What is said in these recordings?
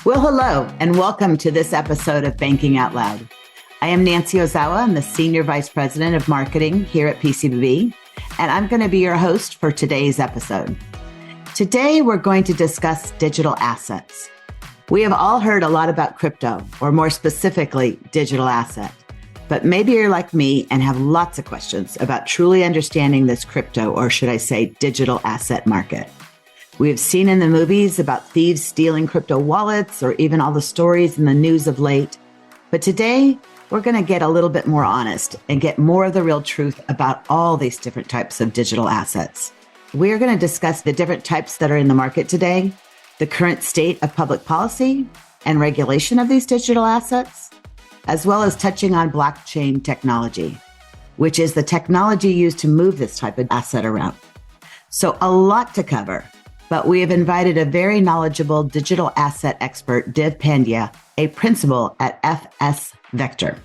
Well, hello, and welcome to this episode of Banking Out Loud. I am Nancy Ozawa. I'm the Senior Vice President of Marketing here at PCBB, and I'm going to be your host for today's episode. Today, we're going to discuss digital assets. We have all heard a lot about crypto, or more specifically, digital asset. But maybe you're like me and have lots of questions about truly understanding this crypto, or should I say digital asset market. We have seen in the movies about thieves stealing crypto wallets or even all the stories in the news of late. But today, we're going to get a little bit more honest and get more of the real truth about all these different types of digital assets. We're going to discuss the different types that are in the market today, the current state of public policy and regulation of these digital assets, as well as touching on blockchain technology, which is the technology used to move this type of asset around. So a lot to cover. But we have invited a very knowledgeable digital asset expert, Div Pandya, a principal at FS Vector.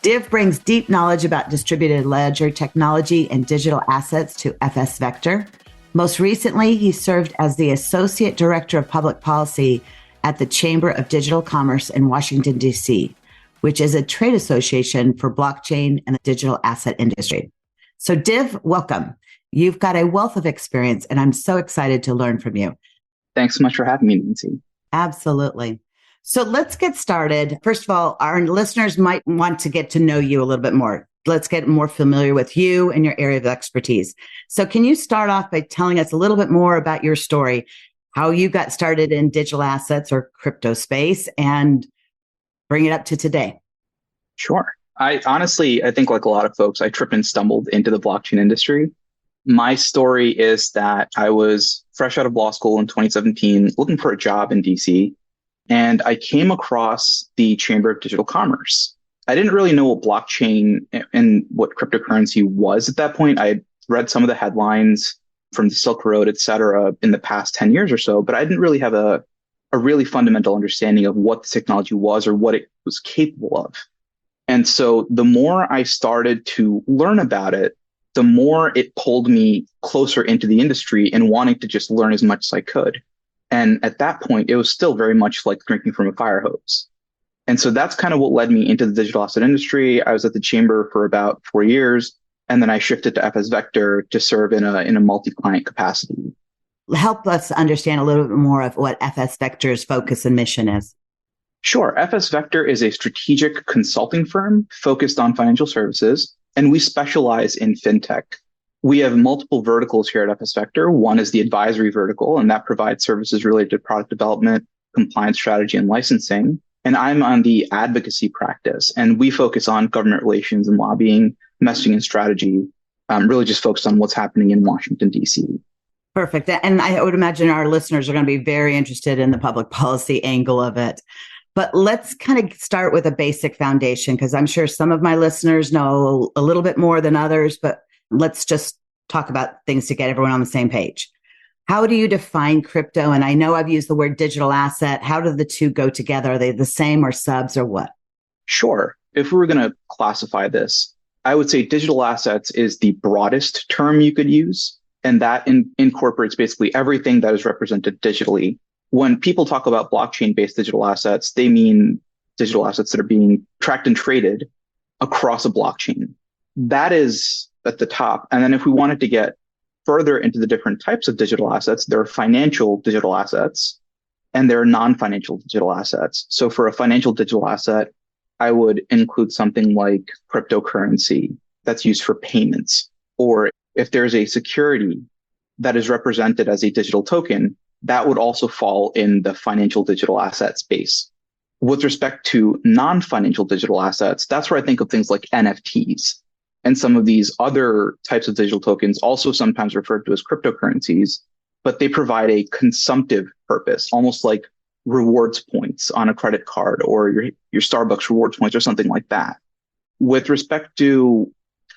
Div brings deep knowledge about distributed ledger technology and digital assets to FS Vector. Most recently, he served as the Associate Director of Public Policy at the Chamber of Digital Commerce in Washington, D.C., which is a trade association for blockchain and the digital asset industry. So Div, welcome. You've got a wealth of experience, and I'm so excited to learn from you. Thanks so much for having me, Nancy. Absolutely. So let's get started. First of all, our listeners might want to get to know you a little bit more. Let's get more familiar with you and your area of expertise. So can you start off by telling us a little bit more about your story, how you got started in digital assets or crypto space, and bring it up to today? Sure. I think like a lot of folks, I tripped and stumbled into the blockchain industry. My story is that I was fresh out of law school in 2017, looking for a job in DC, and I came across the Chamber of Digital Commerce. I didn't really know what blockchain and what cryptocurrency was at that point. I had read some of the headlines from the Silk Road, et cetera, in the past 10 years or so, but I didn't really have a really fundamental understanding of what the technology was or what it was capable of. And so the more I started to learn about it, the more it pulled me closer into the industry and wanting to just learn as much as I could. And at that point, it was still very much like drinking from a fire hose. And so that's kind of what led me into the digital asset industry. I was at the chamber for about 4 years, and then I shifted to FS Vector to serve in a multi-client capacity. Help us understand a little bit more of what FS Vector's focus and mission is. Sure. FS Vector is a strategic consulting firm focused on financial services, and we specialize in fintech. We have multiple verticals here at FS Vector. One is the advisory vertical, and that provides services related to product development, compliance strategy, and licensing. And I'm on the advocacy practice, and we focus on government relations and lobbying, messaging and strategy, really just focused on what's happening in Washington, D.C. Perfect. And I would imagine our listeners are going to be very interested in the public policy angle of it. But let's kind of start with a basic foundation, because I'm sure some of my listeners know a little bit more than others, but let's just talk about things to get everyone on the same page. How do you define crypto? And I know I've used the word digital asset. How do the two go together? Are they the same or subs or what? Sure. If we were going to classify this, I would say digital assets is the broadest term you could use. And that incorporates basically everything that is represented digitally. When people talk about blockchain-based digital assets, they mean digital assets that are being tracked and traded across a blockchain. That is at the top. And then if we wanted to get further into the different types of digital assets, there are financial digital assets and there are non-financial digital assets. So for a financial digital asset, I would include something like cryptocurrency that's used for payments. Or if there's a security that is represented as a digital token, that would also fall in the financial digital asset space. With respect to non-financial digital assets, that's where I think of things like NFTs and some of these other types of digital tokens, also sometimes referred to as cryptocurrencies, but they provide a consumptive purpose, almost like rewards points on a credit card or your Starbucks rewards points or something like that. With respect to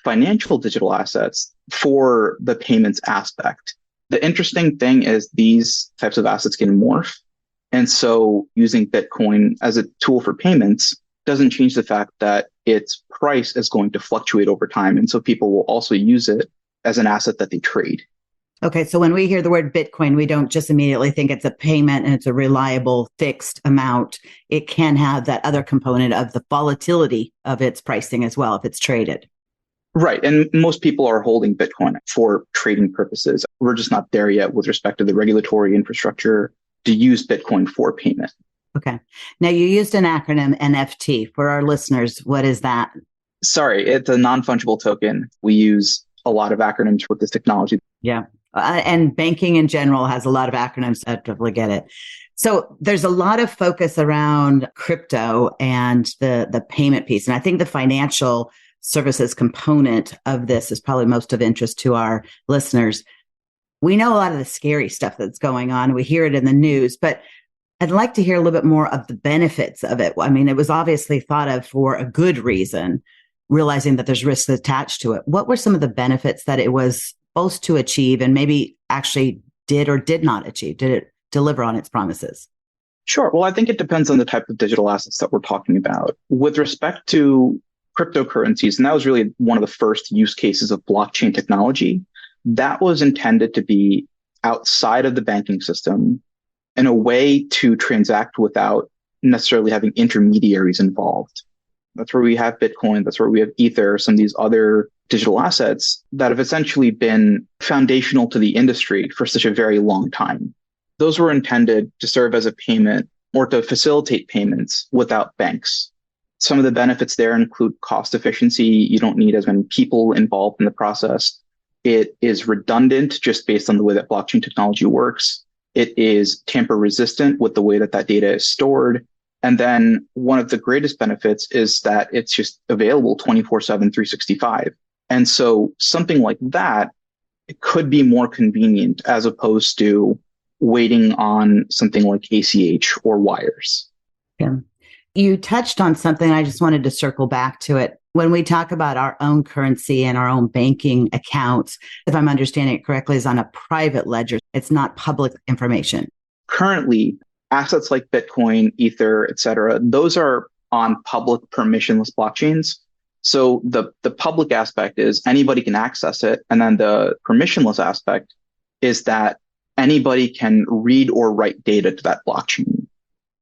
financial digital assets for the payments aspect, the interesting thing is these types of assets can morph. And so using Bitcoin as a tool for payments doesn't change the fact that its price is going to fluctuate over time. And so people will also use it as an asset that they trade. Okay, so when we hear the word Bitcoin, we don't just immediately think it's a payment and it's a reliable fixed amount. It can have that other component of the volatility of its pricing as well if it's traded. Right. And most people are holding Bitcoin for trading purposes. We're just not there yet with respect to the regulatory infrastructure to use Bitcoin for payment. Okay. Now you used an acronym NFT. For our listeners, what is that? Sorry, it's a non-fungible token. We use a lot of acronyms with this technology. Yeah. And banking in general has a lot of acronyms. I totally get it. So there's a lot of focus around crypto and the payment piece. And I think the financial services component of this is probably most of interest to our listeners. We know a lot of the scary stuff that's going on. We hear it in the news, but I'd like to hear a little bit more of the benefits of it. I mean, it was obviously thought of for a good reason, realizing that there's risks attached to it. What were some of the benefits that it was supposed to achieve and maybe actually did or did not achieve? Did it deliver on its promises? Sure. Well, I think it depends on the type of digital assets that we're talking about. With respect to cryptocurrencies, and that was really one of the first use cases of blockchain technology, that was intended to be outside of the banking system in a way to transact without necessarily having intermediaries involved. That's where we have Bitcoin. That's where we have Ether, some of these other digital assets that have essentially been foundational to the industry for such a very long time. Those were intended to serve as a payment or to facilitate payments without banks. Some of the benefits there include cost efficiency. You don't need as many people involved in the process. It is redundant just based on the way that blockchain technology works. It is tamper resistant with the way that that data is stored. And then one of the greatest benefits is that it's just available 24/7, 365. And so something like that, it could be more convenient as opposed to waiting on something like ACH or wires. Yeah. You touched on something. I just wanted to circle back to it. When we talk about our own currency and our own banking accounts, if I'm understanding it correctly, is on a private ledger. It's not public information. Currently, assets like Bitcoin, Ether, et cetera, those are on public permissionless blockchains. So the public aspect is anybody can access it. And then the permissionless aspect is that anybody can read or write data to that blockchain.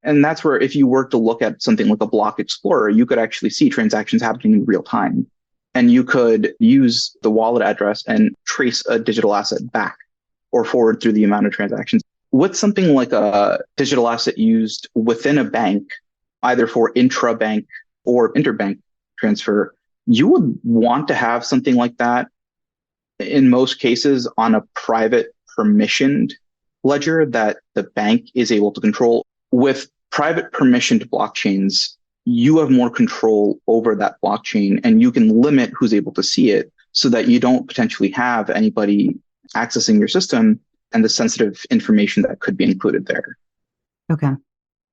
And that's where if you were to look at something like a block explorer, you could actually see transactions happening in real time. And you could use the wallet address and trace a digital asset back or forward through the amount of transactions. With something like a digital asset used within a bank, either for intra-bank or interbank transfer, you would want to have something like that in most cases on a private permissioned ledger that the bank is able to control. With private permissioned blockchains, you have more control over that blockchain and you can limit who's able to see it so that you don't potentially have anybody accessing your system and the sensitive information that could be included there. Okay.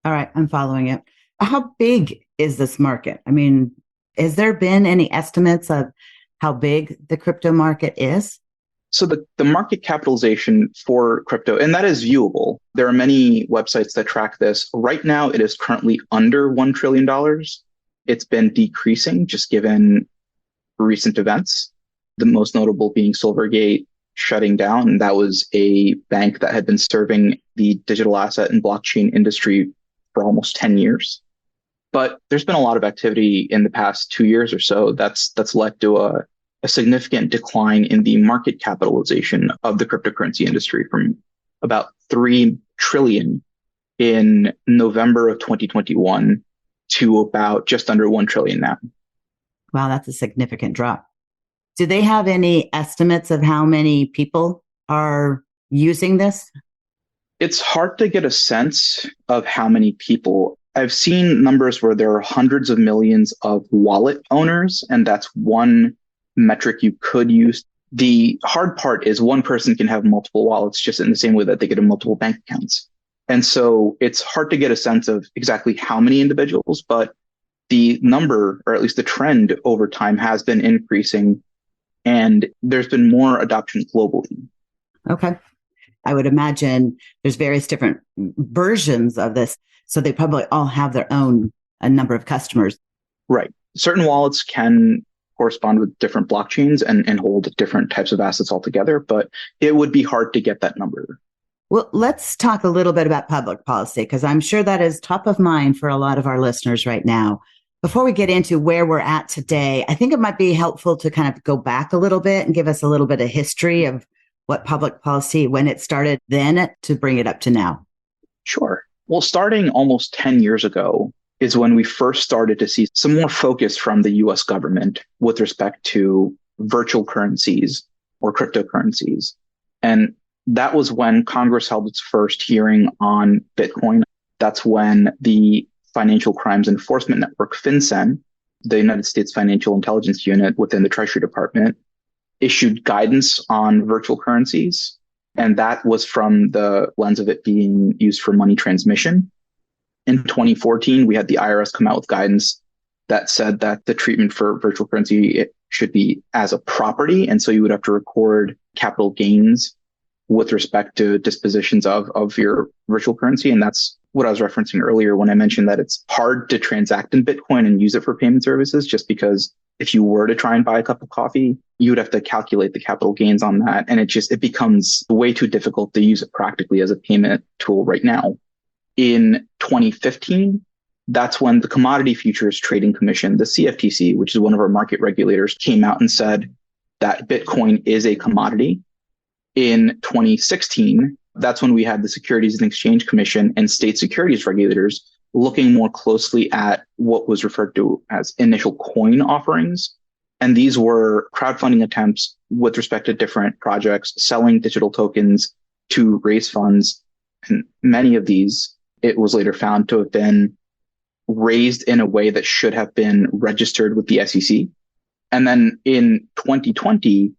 All right. I'm following it. How big is this market? I mean, has there been any estimates of how big the crypto market is? So the market capitalization for crypto, and that is viewable. There are many websites that track this. Right now, it is currently under $1 trillion. It's been decreasing just given recent events, the most notable being Silvergate shutting down. And that was a bank that had been serving the digital asset and blockchain industry for almost 10 years. But there's been a lot of activity in the past 2 years or so that's led to a significant decline in the market capitalization of the cryptocurrency industry from about 3 trillion in November of 2021 to about just under 1 trillion now. Wow, that's a significant drop. Do they have any estimates of how many people are using this? It's hard to get a sense of how many people. I've seen numbers where there are hundreds of millions of wallet owners, and that's one metric you could use. The hard part is one person can have multiple wallets just in the same way that they get multiple bank accounts. And so it's hard to get a sense of exactly how many individuals, but the number, or at least the trend over time, has been increasing, and there's been more adoption globally. Okay. I would imagine there's various different versions of this, so they probably all have their own a number of customers. Right. Certain wallets can correspond with different blockchains and hold different types of assets altogether, but it would be hard to get that number. Well, let's talk a little bit about public policy, because I'm sure that is top of mind for a lot of our listeners right now. Before we get into where we're at today, I think it might be helpful to kind of go back a little bit and give us a little bit of history of what public policy, when it started then to bring it up to now. Sure. Well, starting almost 10 years ago is when we first started to see some more focus from the US government with respect to virtual currencies or cryptocurrencies. And that was when Congress held its first hearing on Bitcoin. That's when the Financial Crimes Enforcement Network, FinCEN, the United States Financial Intelligence Unit within the Treasury Department, issued guidance on virtual currencies. And that was from the lens of it being used for money transmission. In 2014, we had the IRS come out with guidance that said that the treatment for virtual currency, it should be as a property. And so you would have to record capital gains with respect to dispositions of your virtual currency. And that's what I was referencing earlier when I mentioned that it's hard to transact in Bitcoin and use it for payment services, just because if you were to try and buy a cup of coffee, you would have to calculate the capital gains on that. And it becomes way too difficult to use it practically as a payment tool right now. In 2015, that's when the Commodity Futures Trading Commission, the CFTC, which is one of our market regulators, came out and said that Bitcoin is a commodity. In 2016, that's when we had the Securities and Exchange Commission and state securities regulators looking more closely at what was referred to as initial coin offerings. And these were crowdfunding attempts with respect to different projects, selling digital tokens to raise funds. And many of these, it was later found to have been raised in a way that should have been registered with the SEC. And then in 2020,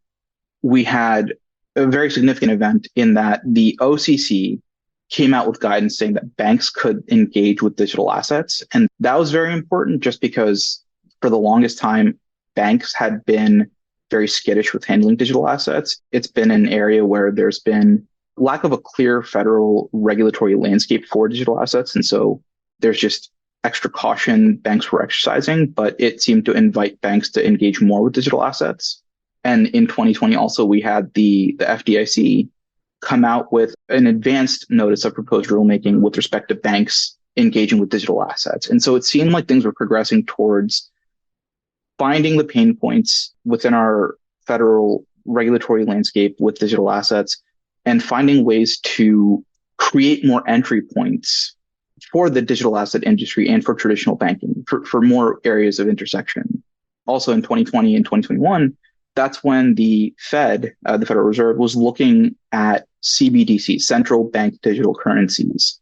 we had a very significant event in that the OCC came out with guidance saying that banks could engage with digital assets. And that was very important just because for the longest time, banks had been very skittish with handling digital assets. It's been an area where there's been lack of a clear federal regulatory landscape for digital assets. And so there's just extra caution banks were exercising, but it seemed to invite banks to engage more with digital assets. And in 2020, also, we had the FDIC come out with an advanced notice of proposed rulemaking with respect to banks engaging with digital assets. And so it seemed like things were progressing towards finding the pain points within our federal regulatory landscape with digital assets and finding ways to create more entry points for the digital asset industry and for traditional banking, for more areas of intersection. Also in 2020 and 2021, that's when the Fed, the Federal Reserve, was looking at CBDC, central bank digital currencies.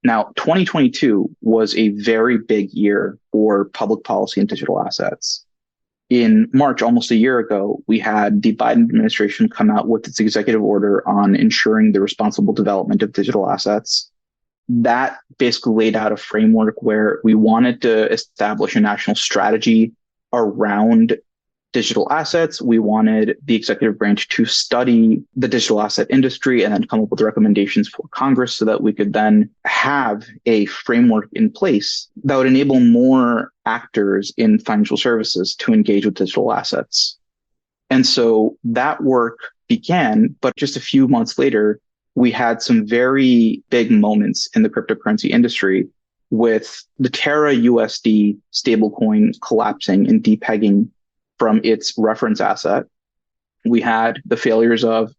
Now, 2022 was a very big year for public policy and digital assets. In March, almost a year ago, we had the Biden administration come out with its executive order on ensuring the responsible development of digital assets. That basically laid out a framework where we wanted to establish a national strategy around digital assets. We wanted the executive branch to study the digital asset industry and then come up with recommendations for Congress so that we could then have a framework in place that would enable more actors in financial services to engage with digital assets. And so that work began, but just a few months later, we had some very big moments in the cryptocurrency industry with the Terra USD stablecoin collapsing and depegging from its reference asset. We had the failures of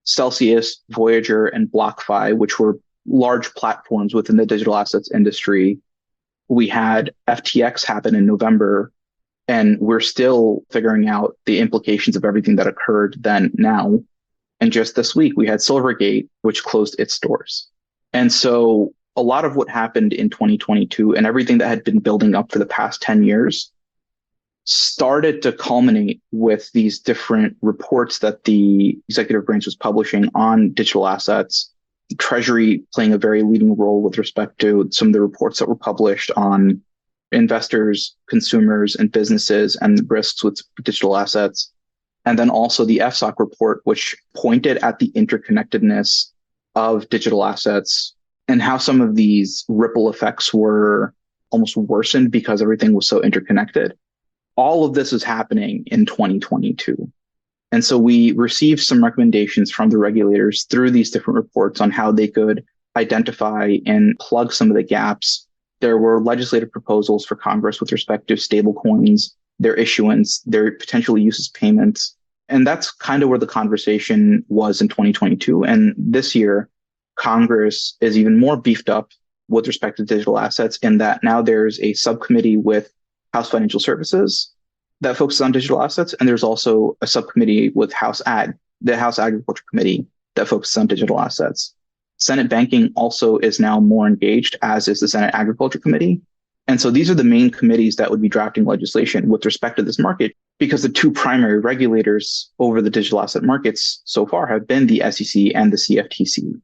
Celsius, Voyager, and BlockFi, which were large platforms within the digital assets industry. We had FTX happen in November, and we're still figuring out the implications of everything that occurred then now. And just this week, we had Silvergate, which closed its doors. And so a lot of what happened in 2022 and everything that had been building up for the past 10 years started to culminate with these different reports that the executive branch was publishing on digital assets, the Treasury playing a very leading role with respect to some of the reports that were published on investors, consumers, and businesses and the risks with digital assets. And then also the FSOC report, which pointed at the interconnectedness of digital assets and how some of these ripple effects were almost worsened because everything was so interconnected. all of this is happening in 2022. And so we received some recommendations from the regulators through these different reports on how they could identify and plug some of the gaps. There were legislative proposals for Congress with respect to stablecoins, their issuance, their potential use as payments. And that's kind of where the conversation was in 2022. And this year, Congress is even more beefed up with respect to digital assets in that now there's a subcommittee with House Financial Services that focuses on digital assets. And there's also a subcommittee with the House Agriculture Committee that focuses on digital assets. Senate Banking also is now more engaged, as is the Senate Agriculture Committee. And so these are the main committees that would be drafting legislation with respect to this market, because the two primary regulators over the digital asset markets so far have been the SEC and the CFTC.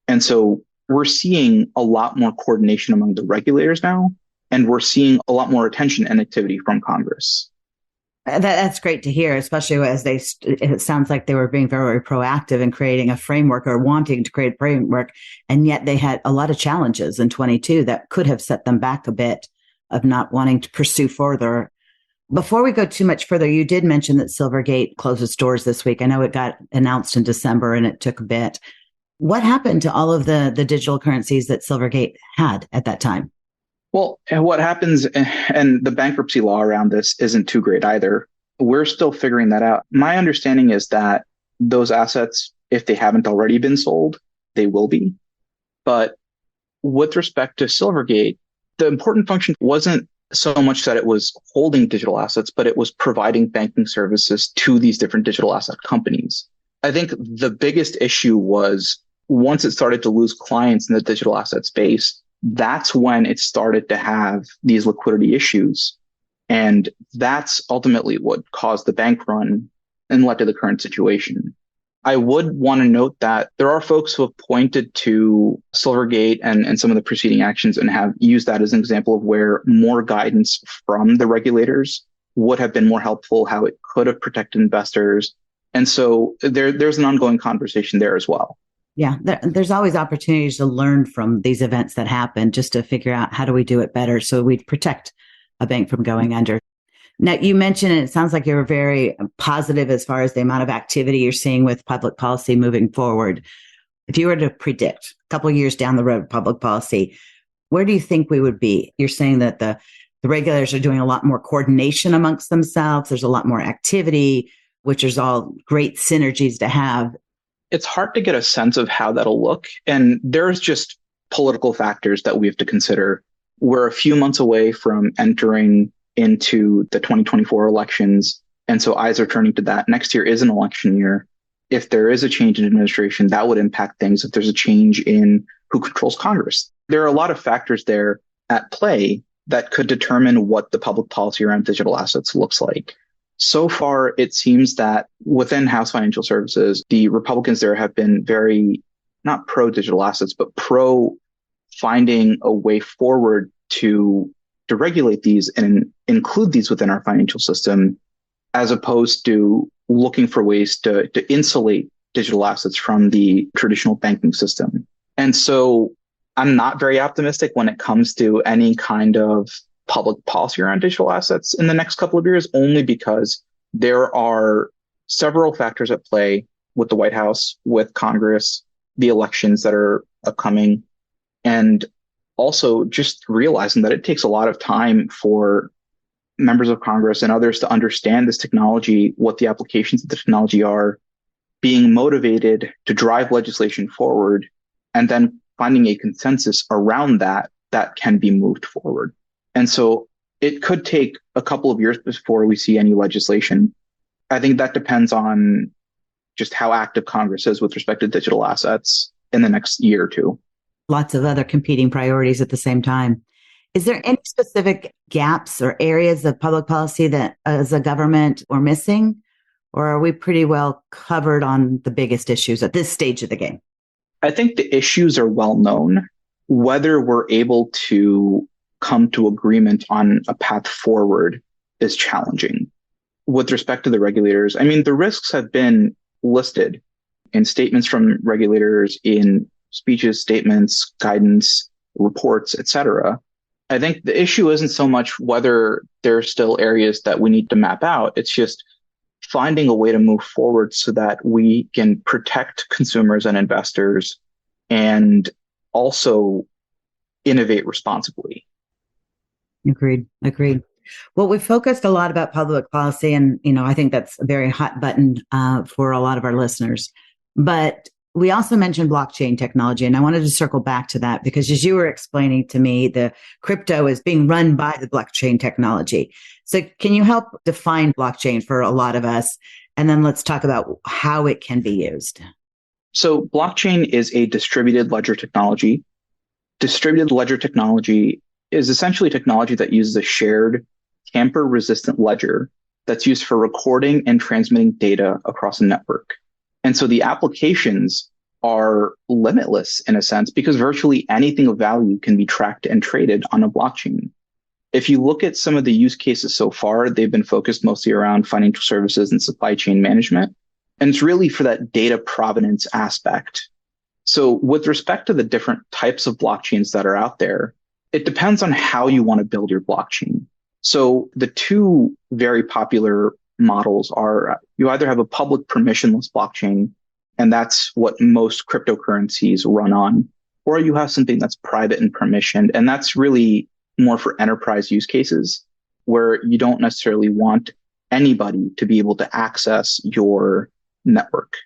And so we're seeing a lot more coordination among the regulators now, and we're seeing a lot more attention and activity from Congress. That's great to hear, especially as it sounds like they were being very proactive in creating a framework or wanting to create a framework. And yet they had a lot of challenges in 22 that could have set them back a bit of not wanting to pursue further. Before we go too much further, you did mention that Silvergate closed its doors this week. I know it got announced in December and it took a bit. What happened to all of the digital currencies that Silvergate had at that time? Well, what happens, and the bankruptcy law around this isn't too great either. We're still figuring that out. My understanding is that those assets, if they haven't already been sold, they will be. But with respect to Silvergate, the important function wasn't so much that it was holding digital assets, but it was providing banking services to these different digital asset companies. I think the biggest issue was once it started to lose clients in the digital asset space, that's when it started to have these liquidity issues. And that's ultimately what caused the bank run and led to the current situation. I would want to note that there are folks who have pointed to Silvergate and some of the preceding actions and have used that as an example of where more guidance from the regulators would have been more helpful, how it could have protected investors. And so there's an ongoing conversation there as well. Yeah, there's always opportunities to learn from these events that happen just to figure out how do we do it better so we protect a bank from going under. Now, you mentioned, and it sounds like you're very positive as far as the amount of activity you're seeing with public policy moving forward. If you were to predict a couple of years down the road, public policy, where do you think we would be? You're saying that the regulators are doing a lot more coordination amongst themselves. There's a lot more activity, which is all great synergies to have. It's hard to get a sense of how that'll look. And there's just political factors that we have to consider. We're a few months away from entering into the 2024 elections. And so eyes are turning to that. Next year is an election year. If there is a change in administration, that would impact things. If there's a change in who controls Congress, there are a lot of factors there at play that could determine what the public policy around digital assets looks like. So far, it seems that within House Financial Services, the Republicans there have been very, not pro digital assets, but pro finding a way forward to regulate these and include these within our financial system, as opposed to looking for ways to insulate digital assets from the traditional banking system. And so I'm not very optimistic when it comes to any kind of public policy around digital assets in the next couple of years, only because there are several factors at play with the White House, with Congress, the elections that are upcoming, and also just realizing that it takes a lot of time for members of Congress and others to understand this technology, what the applications of the technology are, being motivated to drive legislation forward, and then finding a consensus around that can be moved forward. And so it could take a couple of years before we see any legislation. I think that depends on just how active Congress is with respect to digital assets in the next year or two. Lots of other competing priorities at the same time. Is there any specific gaps or areas of public policy that as a government we're missing? Or are we pretty well covered on the biggest issues at this stage of the game? I think the issues are well known. Whether we're able to come to agreement on a path forward is challenging. With respect to the regulators, I mean, the risks have been listed in statements from regulators, in speeches, statements, guidance, reports, etc. I think the issue isn't so much whether there are still areas that we need to map out. It's just finding a way to move forward so that we can protect consumers and investors and also innovate responsibly. Agreed. Agreed. Well, we've focused a lot about public policy, and I think that's a very hot button for a lot of our listeners. But we also mentioned blockchain technology, and I wanted to circle back to that because, as you were explaining to me, the crypto is being run by the blockchain technology. So, can you help define blockchain for a lot of us, and then let's talk about how it can be used. So, blockchain is a distributed ledger technology. Distributed ledger technology is essentially technology that uses a shared tamper-resistant ledger that's used for recording and transmitting data across a network. And so the applications are limitless in a sense because virtually anything of value can be tracked and traded on a blockchain. If you look at some of the use cases so far, they've been focused mostly around financial services and supply chain management. And it's really for that data provenance aspect. So with respect to the different types of blockchains that are out there, it depends on how you want to build your blockchain. So the two very popular models are you either have a public permissionless blockchain, and that's what most cryptocurrencies run on, or you have something that's private and permissioned, and that's really more for enterprise use cases where you don't necessarily want anybody to be able to access your network.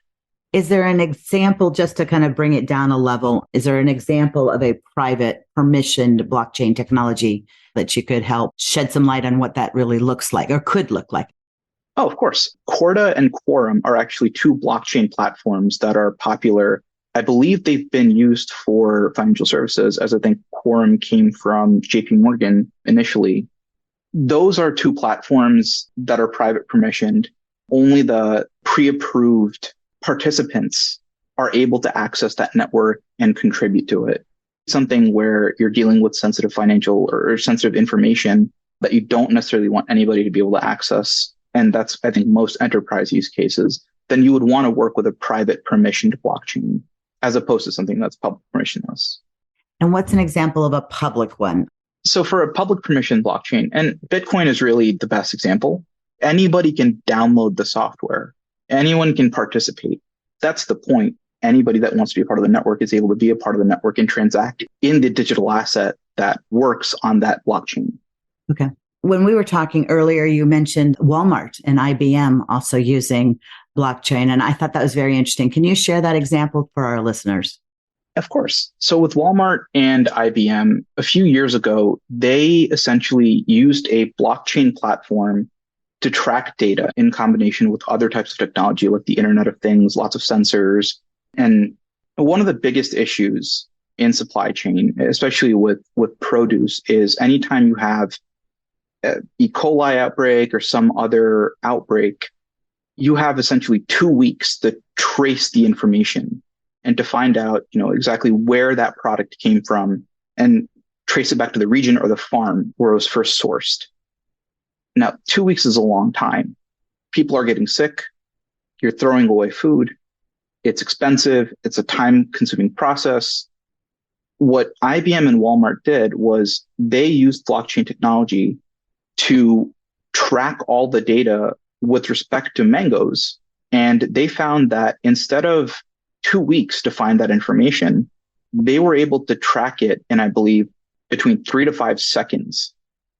Is there an example, just to kind of bring it down a level, is there an example of a private permissioned blockchain technology that you could help shed some light on what that really looks like or could look like? Oh, of course. Corda and Quorum are actually two blockchain platforms that are popular. I believe they've been used for financial services, as I think Quorum came from JP Morgan initially. Those are two platforms that are private permissioned. Only the pre-approved participants are able to access that network and contribute to it. Something where you're dealing with sensitive financial or sensitive information that you don't necessarily want anybody to be able to access. And that's, I think, most enterprise use cases. Then you would want to work with a private permissioned blockchain as opposed to something that's public permissionless. And what's an example of a public one? So for a public permissioned blockchain, and Bitcoin is really the best example, anybody can download the software. Anyone can participate. That's the point. Anybody that wants to be a part of the network is able to be a part of the network and transact in the digital asset that works on that blockchain. Okay. When we were talking earlier, you mentioned Walmart and IBM also using blockchain, and I thought that was very interesting. Can you share that example for our listeners? Of course. So with Walmart and IBM, a few years ago, they essentially used a blockchain platform to track data in combination with other types of technology like the Internet of Things, lots of sensors. And one of the biggest issues in supply chain, especially with produce, is anytime you have an E. coli outbreak or some other outbreak, you have essentially 2 weeks to trace the information and to find out, exactly where that product came from and trace it back to the region or the farm where it was first sourced. Now, 2 weeks is a long time. People are getting sick. You're throwing away food. It's expensive. It's a time-consuming process. What IBM and Walmart did was they used blockchain technology to track all the data with respect to mangoes. And they found that instead of 2 weeks to find that information, they were able to track it in, I believe, between 3 to 5 seconds.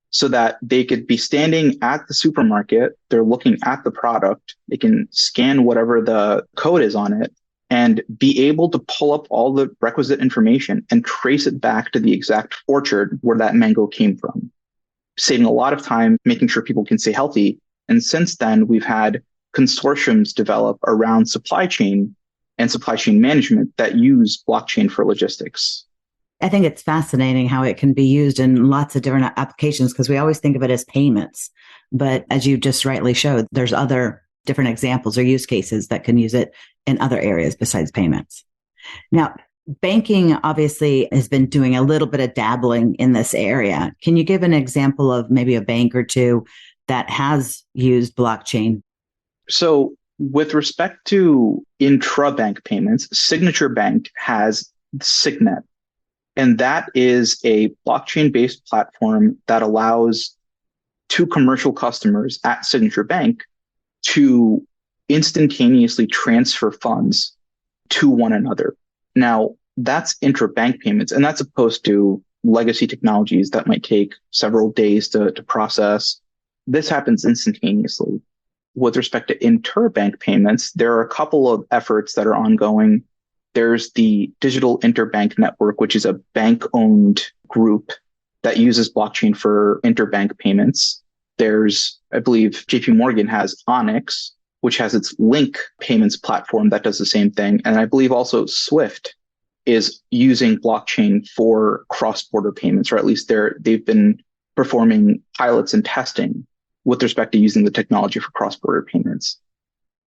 So that they could be standing at the supermarket, they're looking at the product, they can scan whatever the code is on it, and be able to pull up all the requisite information and trace it back to the exact orchard where that mango came from, saving a lot of time, making sure people can stay healthy. And since then, we've had consortiums develop around supply chain and supply chain management that use blockchain for logistics. I think it's fascinating how it can be used in lots of different applications because we always think of it as payments. But as you just rightly showed, there's other different examples or use cases that can use it in other areas besides payments. Now, banking obviously has been doing a little bit of dabbling in this area. Can you give an example of maybe a bank or two that has used blockchain? So with respect to intra-bank payments, Signature Bank has Signet. And that is a blockchain-based platform that allows two commercial customers at Signature Bank to instantaneously transfer funds to one another. Now, that's intra-bank payments, and that's opposed to legacy technologies that might take several days to process. This happens instantaneously. With respect to interbank payments, there are a couple of efforts that are ongoing. There's the Digital Interbank Network, which is a bank-owned group that uses blockchain for interbank payments. There's, I believe, JP Morgan has Onyx, which has its Link payments platform that does the same thing. And I believe also Swift is using blockchain for cross-border payments, or at least they've been performing pilots and testing with respect to using the technology for cross-border payments.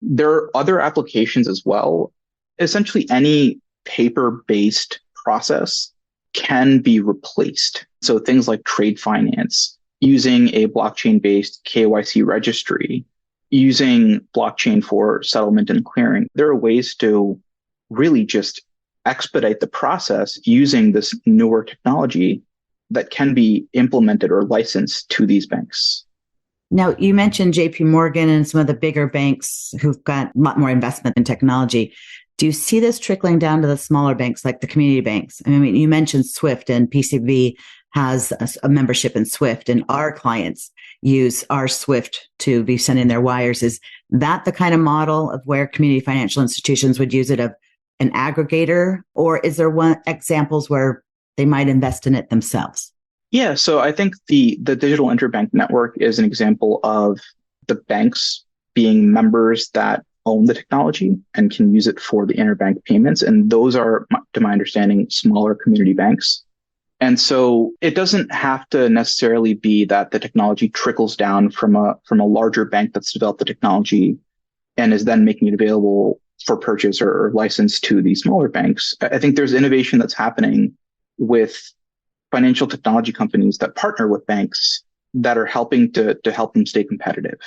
There are other applications as well. Essentially, any paper-based process can be replaced. So things like trade finance, using a blockchain-based KYC registry, using blockchain for settlement and clearing. There are ways to really just expedite the process using this newer technology that can be implemented or licensed to these banks. Now, you mentioned JP Morgan and some of the bigger banks who've got a lot more investment in technology. Do you see this trickling down to the smaller banks like the community banks? I mean, you mentioned Swift, and PCBB has a membership in Swift, and our clients use our Swift to be sending their wires. Is that the kind of model of where community financial institutions would use it, of an aggregator, or is there examples where they might invest in it themselves? Yeah, so I think the Digital Interbank Network is an example of the banks being members that own the technology and can use it for the interbank payments. And those are, to my understanding, smaller community banks. And so it doesn't have to necessarily be that the technology trickles down from a larger bank that's developed the technology and is then making it available for purchase or license to these smaller banks. I think there's innovation that's happening with financial technology companies that partner with banks that are helping to help them stay competitive.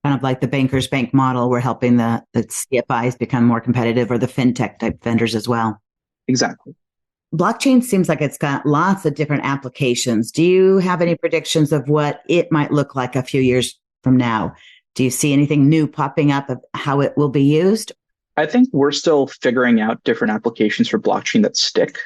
Kind of like the bankers bank model, we're helping the CFIs become more competitive, or the fintech type vendors as well. Exactly. Blockchain seems like it's got lots of different applications. Do you have any predictions of what it might look like a few years from now? Do you see anything new popping up of how it will be used? I think we're still figuring out different applications for blockchain that stick.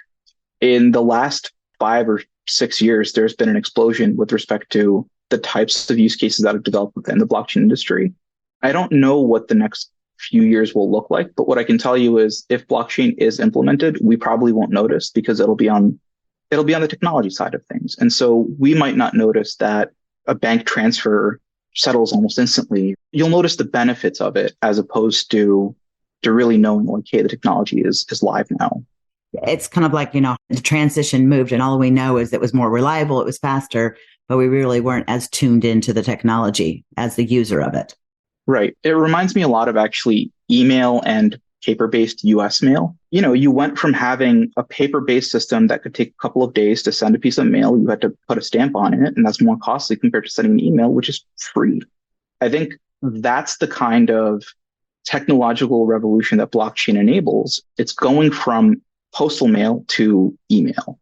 In the last 5 or 6 years, there's been an explosion with respect to the types of use cases that have developed within the blockchain industry. I don't know what the next few years will look like, but what I can tell you is if blockchain is implemented, we probably won't notice because it'll be on the technology side of things. And so we might not notice that a bank transfer settles almost instantly. You'll notice the benefits of it as opposed to really knowing, like, hey, the technology is live now. It's kind of like, the transition moved and all we know is it was more reliable, it was faster, but we really weren't as tuned into the technology as the user of it. Right. It reminds me a lot of actually email and paper-based US mail. You went from having a paper-based system that could take a couple of days to send a piece of mail. You had to put a stamp on it, and that's more costly compared to sending an email, which is free. I think that's the kind of technological revolution that blockchain enables. It's going from postal mail to email.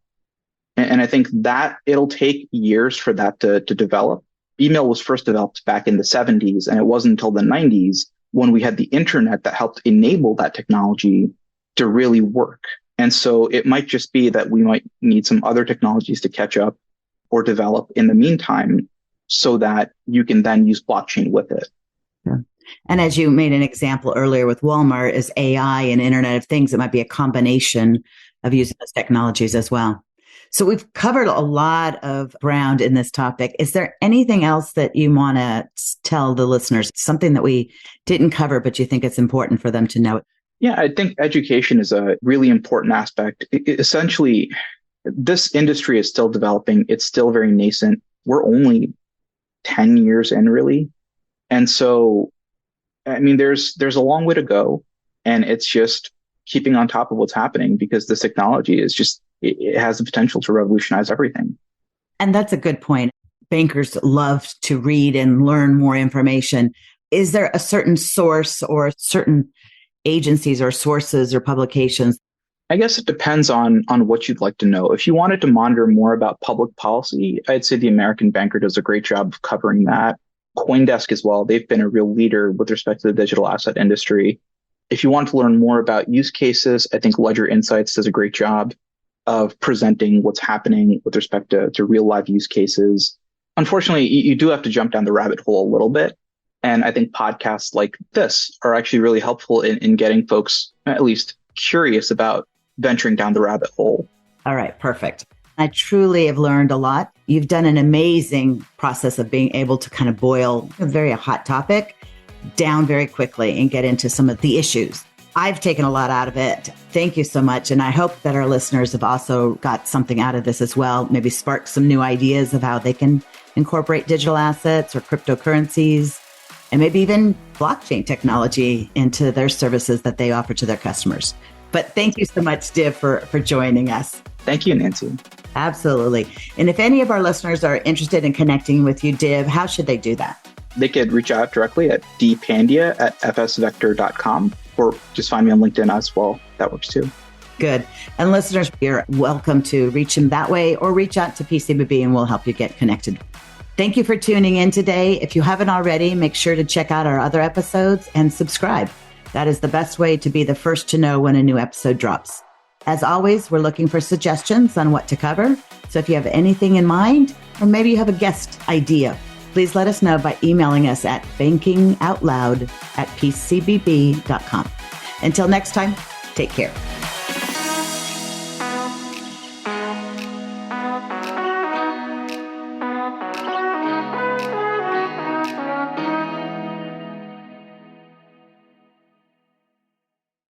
And I think that it'll take years for that to develop. Email was first developed back in the 70s, and it wasn't until the 90s when we had the internet that helped enable that technology to really work. And so it might just be that we might need some other technologies to catch up or develop in the meantime so that you can then use blockchain with it. Yeah. And as you made an example earlier with Walmart, is AI and Internet of Things, it might be a combination of using those technologies as well. So we've covered a lot of ground in this topic. Is there anything else that you want to tell the listeners, something that we didn't cover, but you think it's important for them to know? Yeah, I think education is a really important aspect. Essentially, this industry is still developing. It's still very nascent. We're only 10 years in, really. And so, I mean, there's a long way to go, and it's just keeping on top of what's happening because this technology is just, it has the potential to revolutionize everything. And that's a good point. Bankers love to read and learn more information. Is there a certain source or certain agencies or sources or publications I guess it depends on what you'd like to know. If you wanted to monitor more about public policy, I'd say the American Banker does a great job of covering that. CoinDesk as well. They've been a real leader with respect to the digital asset industry. If you want to learn more about use cases, I think Ledger Insights does a great job of presenting what's happening with respect to real live use cases. Unfortunately, you do have to jump down the rabbit hole a little bit. And I think podcasts like this are actually really helpful in getting folks at least curious about venturing down the rabbit hole. All right, perfect. I truly have learned a lot. You've done an amazing process of being able to kind of boil a very hot topic down very quickly and get into some of the issues. I've taken a lot out of it. Thank you so much. And I hope that our listeners have also got something out of this as well, maybe spark some new ideas of how they can incorporate digital assets or cryptocurrencies and maybe even blockchain technology into their services that they offer to their customers. But thank you so much, Div, for joining us. Thank you, Nancy. Absolutely. And if any of our listeners are interested in connecting with you, Div, how should they do that? They could reach out directly at dpandya@fsvector.com or just find me on LinkedIn as well. That works too. Good. And listeners, you're welcome to reach him that way or reach out to PCBB and we'll help you get connected. Thank you for tuning in today. If you haven't already, make sure to check out our other episodes and subscribe. That is the best way to be the first to know when a new episode drops. As always, we're looking for suggestions on what to cover. So if you have anything in mind, or maybe you have a guest idea, please let us know by emailing us at bankingoutloud@pcbb.com. Until next time, take care.